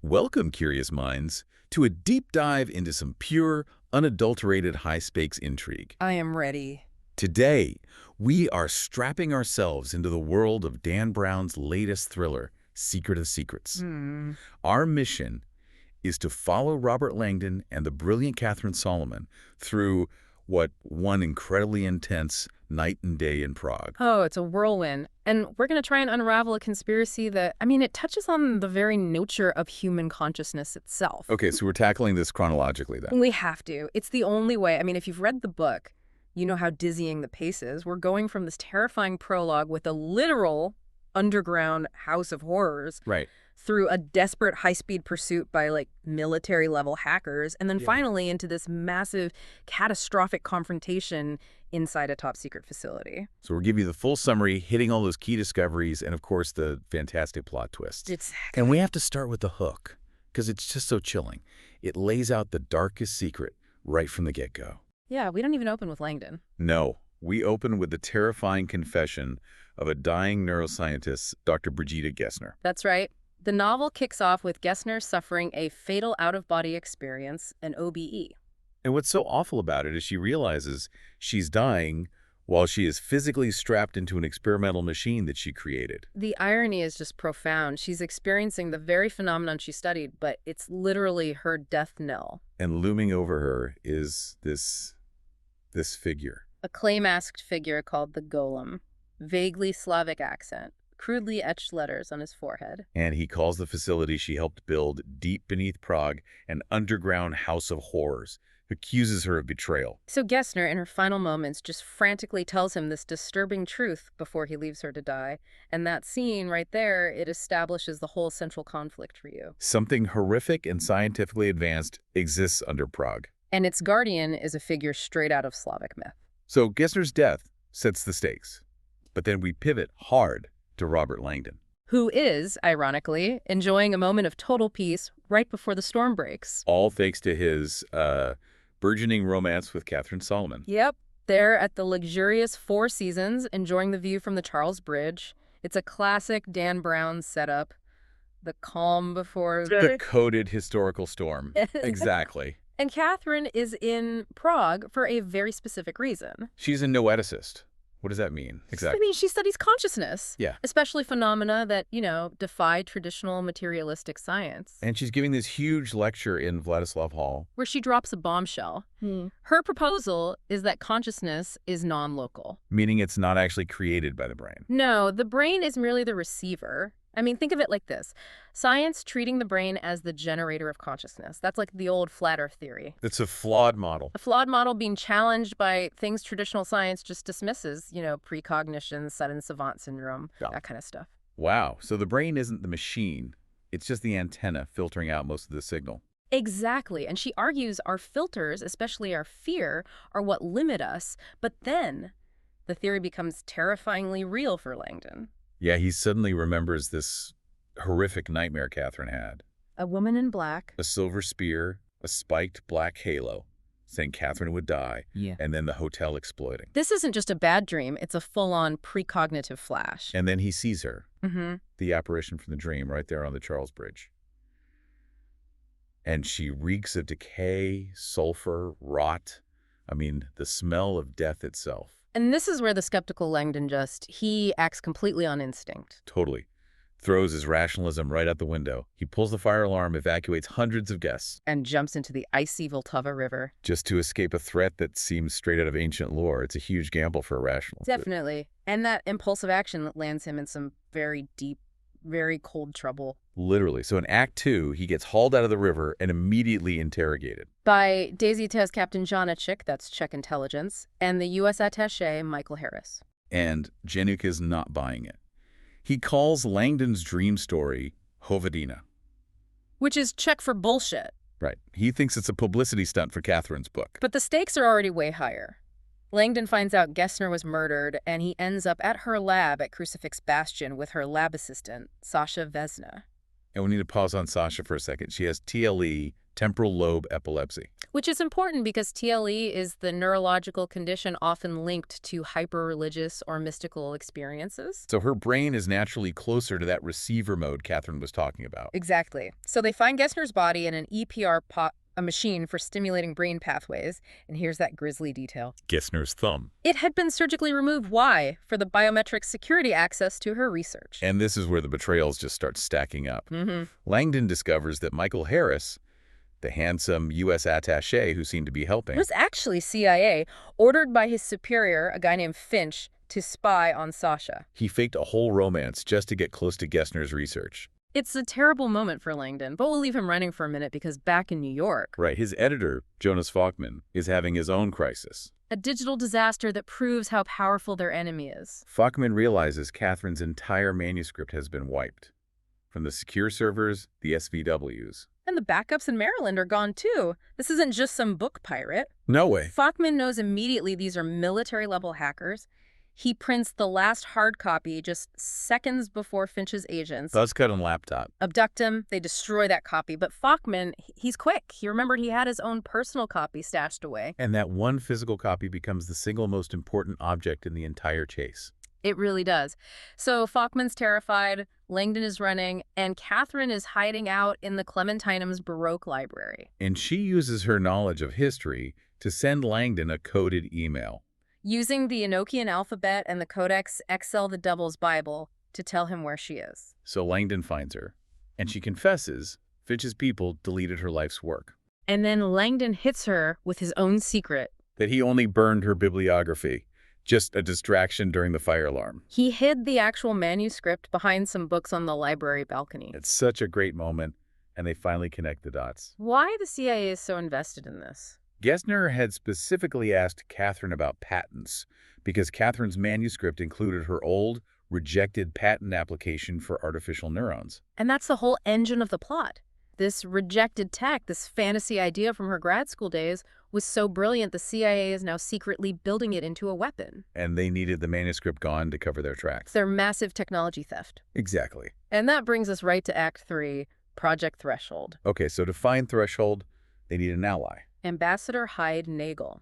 Welcome, curious minds, to a deep dive into some pure, unadulterated high-stakes intrigue. I am ready. Today, we are strapping ourselves into the world of Dan Brown's latest thriller, Secret of Secrets. Our mission is to follow Robert Langdon and the brilliant Catherine Solomon through one incredibly intense night and day in Prague. Oh, it's a whirlwind. And we're going to try and unravel a conspiracy that, it touches on the very nature of human consciousness itself. Okay, so we're tackling this chronologically then. We have to. It's the only way. If you've read the book, you know how dizzying the pace is. We're going from this terrifying prologue with a literal underground house of horrors. Right. Through a desperate high-speed pursuit by, military-level hackers, and then finally into this massive, catastrophic confrontation inside a top-secret facility. So we'll give you the full summary, hitting all those key discoveries, and, of course, the fantastic plot twists. Exactly. And we have to start with the hook, because it's just so chilling. It lays out the darkest secret right from the get-go. Yeah, we don't even open with Langdon. No, we open with the terrifying confession of a dying neuroscientist, Dr. Brigitte Gessner. That's right. The novel kicks off with Gessner suffering a fatal out-of-body experience, an OBE. And what's so awful about it is she realizes she's dying while she is physically strapped into an experimental machine that she created. The irony is just profound. She's experiencing the very phenomenon she studied, but it's literally her death knell. And looming over her is this figure. A clay-masked figure called the Golem. Vaguely Slavic accent. Crudely etched letters on his forehead. And he calls the facility she helped build deep beneath Prague an underground house of horrors, accuses her of betrayal. So Gessner, in her final moments, just frantically tells him this disturbing truth before he leaves her to die. And that scene right there, it establishes the whole central conflict for you. Something horrific and scientifically advanced exists under Prague. And its guardian is a figure straight out of Slavic myth. So Gessner's death sets the stakes. But then we pivot hard to Robert Langdon, who is, ironically, enjoying a moment of total peace right before the storm breaks. All thanks to his burgeoning romance with Catherine Solomon. Yep. They're at the luxurious Four Seasons, enjoying the view from the Charles Bridge. It's a classic Dan Brown setup. The calm before the coded historical storm. Exactly. And Catherine is in Prague for a very specific reason. She's a noeticist. What does that mean? Exactly. She studies consciousness. Yeah. Especially phenomena that, defy traditional materialistic science. And she's giving this huge lecture in Vladislav Hall, where she drops a bombshell. Her proposal is that consciousness is non-local. Meaning it's not actually created by the brain. No, the brain is merely the receiver. Think of it like this. Science treating the brain as the generator of consciousness. That's like the old flat earth theory. It's a flawed model. A flawed model being challenged by things traditional science just dismisses, precognition, sudden savant syndrome, that kind of stuff. Wow. So the brain isn't the machine. It's just the antenna filtering out most of the signal. Exactly. And she argues our filters, especially our fear, are what limit us. But then the theory becomes terrifyingly real for Langdon. Yeah, he suddenly remembers this horrific nightmare Catherine had. A woman in black. A silver spear, a spiked black halo, saying Catherine would die, and then the hotel exploding. This isn't just a bad dream, it's a full-on precognitive flash. And then he sees her, the apparition from the dream, right there on the Charles Bridge. And she reeks of decay, sulfur, rot. The smell of death itself. And this is where the skeptical Langdon he acts completely on instinct. Totally. Throws his rationalism right out the window. He pulls the fire alarm, evacuates hundreds of guests. And jumps into the icy Vltava River. Just to escape a threat that seems straight out of ancient lore. It's a huge gamble for a rationalist. Definitely. And that impulsive action lands him in some very deep, very cold trouble. Literally. So in Act 2, he gets hauled out of the river and immediately interrogated. By Daisy Tez Captain Janacek, that's Czech intelligence, and the U.S. attaché, Michael Harris. And Janusz is not buying it. He calls Langdon's dream story Hovadina. Which is Czech for bullshit. Right. He thinks it's a publicity stunt for Catherine's book. But the stakes are already way higher. Langdon finds out Gessner was murdered, and he ends up at her lab at Crucifix Bastion with her lab assistant, Sasha Vesna. And we need to pause on Sasha for a second. She has TLE, temporal lobe epilepsy. Which is important because TLE is the neurological condition often linked to hyper-religious or mystical experiences. So her brain is naturally closer to that receiver mode Catherine was talking about. Exactly. So they find Gessner's body in an EPR a machine for stimulating brain pathways. And here's that grisly detail. Gessner's thumb. It had been surgically removed. Why? For the biometric security access to her research. And this is where the betrayals just start stacking up. Mm-hmm. Langdon discovers that Michael Harris, the handsome U.S. attaché who seemed to be helping, Was actually CIA, ordered by his superior, a guy named Finch, to spy on Sasha. he faked a whole romance just to get close to Gessner's research. It's a terrible moment for Langdon, but we'll leave him running for a minute because back in New York, Right, his editor, Jonas Falkman, is having his own crisis. a digital disaster that proves how powerful their enemy is. Falkman realizes Catherine's entire manuscript has been wiped. From the secure servers, the SVWs. And the backups in Maryland are gone too. This isn't just some book pirate. No way. Falkman knows immediately these are military-level hackers. He prints the last hard copy just seconds before Finch's agents Buzzcut on laptop. abduct him. They destroy that copy. But Falkman, he's quick. He remembered he had his own personal copy stashed away. And that one physical copy becomes the single most important object in the entire chase. It really does. So Falkman's terrified, Langdon is running, and Catherine is hiding out in the Clementinum's Baroque library. And she uses her knowledge of history to send Langdon a coded email. Using the Enochian alphabet and the codex Excel the Devil's Bible to tell him where she is. So Langdon finds her, and she confesses Finch's people deleted her life's work. And then Langdon hits her with his own secret. That he only burned her bibliography, just a distraction during the fire alarm. He hid the actual manuscript behind some books on the library balcony. It's such a great moment, and they finally connect the dots. Why the CIA is so invested in this? Gessner had specifically asked Catherine about patents because Catherine's manuscript included her old, rejected patent application for artificial neurons. And that's the whole engine of the plot. This rejected tech, this fantasy idea from her grad school days, was so brilliant the CIA is now secretly building it into a weapon. And they needed the manuscript gone to cover their It's tracks. their massive technology theft. Exactly. And that brings us right to Act 3, Project Threshold. Okay, so to find Threshold, they need an ally. Ambassador Hyde Nagel,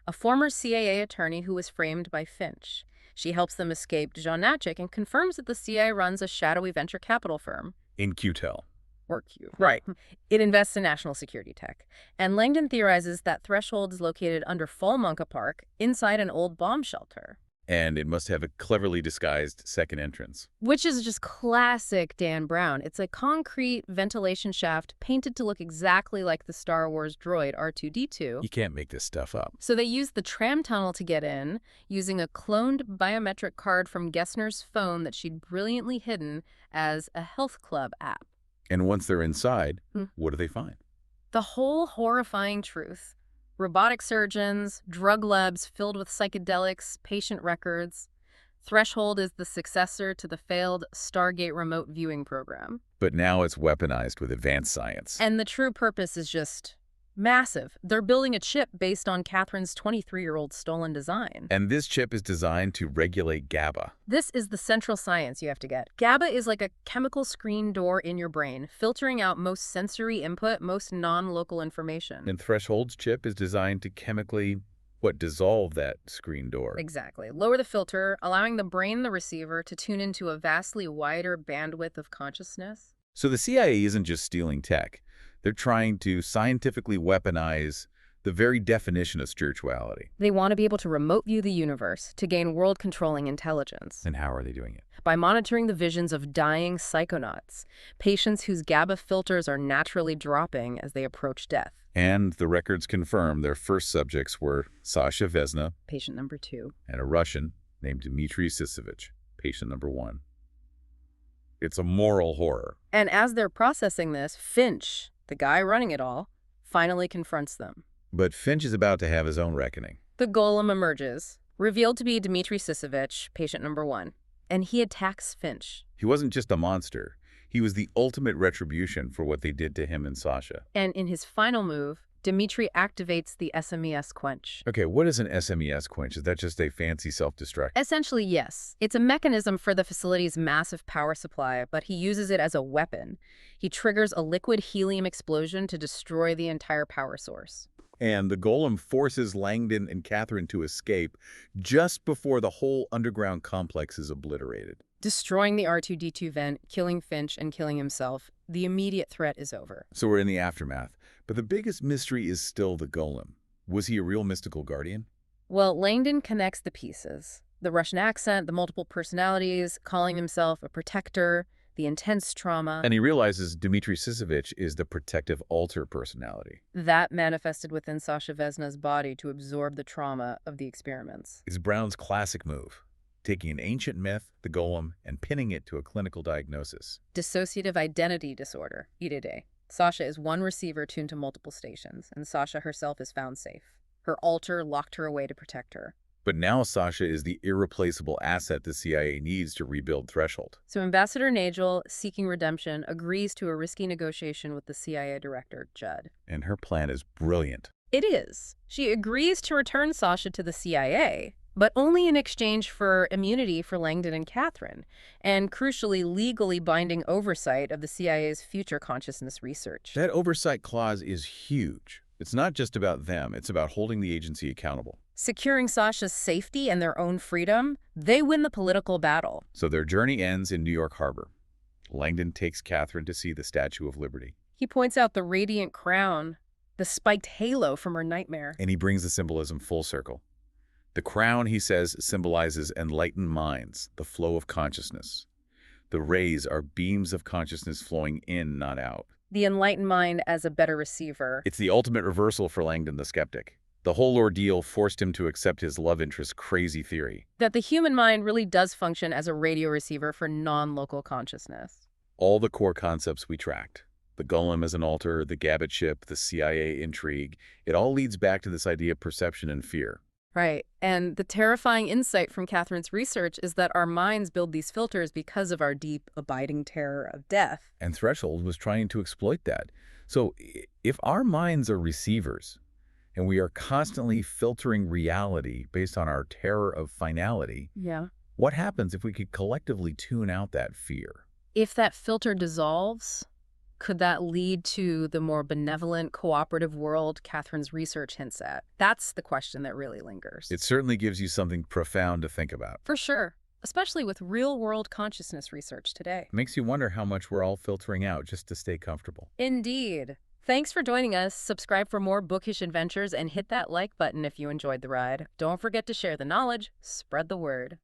a former CIA attorney who was framed by Finch. She helps them escape Jean Natchik and confirms that the CIA runs a shadowy venture capital firm. In QTEL. Or Q. Right. It invests in national security tech. And Langdon theorizes that Threshold is located under Fallmonka Park, inside an old bomb shelter. And it must have a cleverly disguised second entrance. Which is just classic Dan Brown. It's a concrete ventilation shaft painted to look exactly like the Star Wars droid R2-D2. You can't make this stuff up. So they use the tram tunnel to get in, using a cloned biometric card from Gessner's phone that she'd brilliantly hidden as a health club app. And once they're inside, what do they find? The whole horrifying truth. Robotic surgeons, drug labs filled with psychedelics, patient records. Threshold is the successor to the failed Stargate remote viewing program. But now it's weaponized with advanced science. And the true purpose is just massive. They're building a chip based on Catherine's 23-year-old stolen design. And this chip is designed to regulate GABA. This is the central science you have to get. GABA is like a chemical screen door in your brain, filtering out most sensory input, most non-local information. And Threshold's chip is designed to chemically, dissolve that screen door. Exactly. Lower the filter, allowing the brain, the receiver, to tune into a vastly wider bandwidth of consciousness. So the CIA isn't just stealing tech. They're trying to scientifically weaponize the very definition of spirituality. They want to be able to remote view the universe to gain world-controlling intelligence. And how are they doing it? By monitoring the visions of dying psychonauts, patients whose GABA filters are naturally dropping as they approach death. And the records confirm their first subjects were Sasha Vesna, Patient number 2. and a Russian named Dmitry Sisevich, patient number 1. It's a moral horror. And as they're processing this, Finch, the guy running it all, finally confronts them. But Finch is about to have his own reckoning. The golem emerges, revealed to be Dmitry Sisevich, patient number 1, and he attacks Finch. He wasn't just a monster. He was the ultimate retribution for what they did to him and Sasha. And in his final move, Dmitry activates the SMES quench. Okay, what is an SMES quench? Is that just a fancy self-destruct? Essentially, yes. It's a mechanism for the facility's massive power supply, but he uses it as a weapon. He triggers a liquid helium explosion to destroy the entire power source. And the golem forces Langdon and Catherine to escape just before the whole underground complex is obliterated. Destroying the R2-D2 vent, killing Finch, and killing himself, the immediate threat is over. So we're in the aftermath. But the biggest mystery is still the golem. Was he a real mystical guardian? Well, Langdon connects the pieces. The Russian accent, the multiple personalities, calling himself a protector, the intense trauma. And he realizes Dmitry Sisevich is the protective altar personality. That manifested within Sasha Vesna's body to absorb the trauma of the experiments. It's Brown's classic move, taking an ancient myth, the golem, and pinning it to a clinical diagnosis. Dissociative identity disorder, EDD. Sasha is one receiver tuned to multiple stations, and Sasha herself is found safe. Her altar locked her away to protect her. But now Sasha is the irreplaceable asset the CIA needs to rebuild Threshold. So Ambassador Nagel, seeking redemption, agrees to a risky negotiation with the CIA director, Judd. And her plan is brilliant. It is. She agrees to return Sasha to the CIA, but only in exchange for immunity for Langdon and Catherine, and crucially, legally binding oversight of the CIA's future consciousness research. That oversight clause is huge. It's not just about them, it's about holding the agency accountable. Securing Sasha's safety and their own freedom, they win the political battle. So their journey ends in New York Harbor. Langdon takes Catherine to see the Statue of Liberty. He points out the radiant crown, the spiked halo from her nightmare. And he brings the symbolism full circle. The crown, he says, symbolizes enlightened minds, the flow of consciousness. The rays are beams of consciousness flowing in, not out. The enlightened mind as a better receiver. It's the ultimate reversal for Langdon the skeptic. The whole ordeal forced him to accept his love interest's crazy theory. That the human mind really does function as a radio receiver for non-local consciousness. All the core concepts we tracked, the golem as an altar, the Gabbett ship, the CIA intrigue, it all leads back to this idea of perception and fear. Right. And the terrifying insight from Catherine's research is that our minds build these filters because of our deep, abiding terror of death. And Threshold was trying to exploit that. So if our minds are receivers, and we are constantly filtering reality based on our terror of finality, what happens if we could collectively tune out that fear? If that filter dissolves, could that lead to the more benevolent, cooperative world Catherine's research hints at? That's the question that really lingers. It certainly gives you something profound to think about. For sure, especially with real-world consciousness research today. It makes you wonder how much we're all filtering out just to stay comfortable. Indeed. Thanks for joining us. Subscribe for more bookish adventures and hit that like button if you enjoyed the ride. Don't forget to share the knowledge, spread the word.